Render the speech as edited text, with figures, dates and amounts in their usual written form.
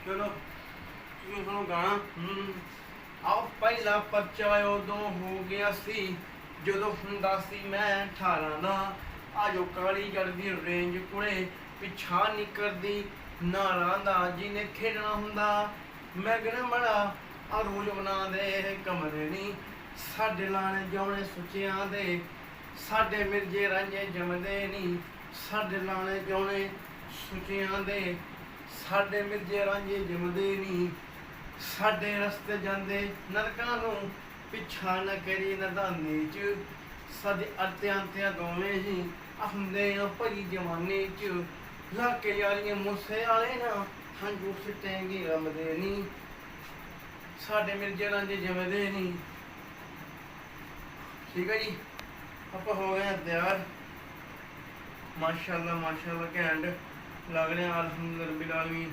ਚਲੋ ਤੁਸੀਂ ਸੁਣੋ ਗਾਣਾ। ਆਓ ਪਹਿਲਾ ਪਰਚਾ ਉਦੋਂ ਹੋ ਗਿਆ ਸੀ ਜਦੋਂ ਹੁੰਦਾ ਸੀ ਮੈਂ 18 ਦਾ। ਆਜੋ ਕਾਲੀ ਚੜਦੀ ਰੇਂਜ ਕੋਲੇ ਪਿੱਛਾ ਨਹੀਂ ਕਰਦੀ ਨਾਰਾਂ ਦਾ ਜਿਹਨੇ ਖੇਡਣਾ ਹੁੰਦਾ। ਮੈਂ ਗਣਾ ਬੜਾ ਆ ਰੋਜ਼ ਬਣਾ ਦੇ ਕਮਰੇ ਨਹੀਂ ਸਾਡੇ ਲਾਣੇ ਜਾਉਣੇ ਸੁੱਚਿਆਂ ਦੇ। ਸਾਡੇ ਮਿਰਜੇ ਰਾਂਝੇ ਜਮਦੇ ਨਹੀਂ ਸਾਡੇ ਲਾਣੇ ਜਾਉਣੇ ਸੁੱਚਿਆਂ ਦੇ। ਸਾਡੇ ਮਿਰਜੇ ਰਾਂਝੇ ਜਮਦੇ ਨਹੀਂ ਸਾਡੇ ਰਸਤੇ ਜਾਂਦੇ ਨਰਕਾਂ ਨੂੰ ਪਿੱਛਾ ਨਾ ਕਰੀ ਨਦਾਨੀ ਚ। ਸਾਡੇ ਅਰਤਿਆਂ ਦੋਵੇਂ ਹੀ ਹੁੰਦੇ ਆ ਭਰੀ ਜਵਾਨੀ ਚ। ਲਾ ਕੇ ਯਾਰੀਆਂ ਮੂਸੇ ਵਾਲੇ ਨਾ ਹੰਝੂ ਸਿੱਟੇਂਗੀ ਰਮਦੇ ਨਹੀਂ ਸਾਡੇ ਮਿਰਜੇ ਰਾਂਝੇ ਜਮਦੇ ਨਹੀਂ। ਠੀਕ ਹੈ ਜੀ, ਆਪਾਂ ਹੋ ਗਏ ਤਿਆਰ। ਮਾਸ਼ਾਅੱਲਾ ਘੈਂਟ ਲੱਗ ਰਿਹਾ। ਅਲਹਮਦੁਲਿल्लाह ਬਿਲ ਆਲਮੀਨ।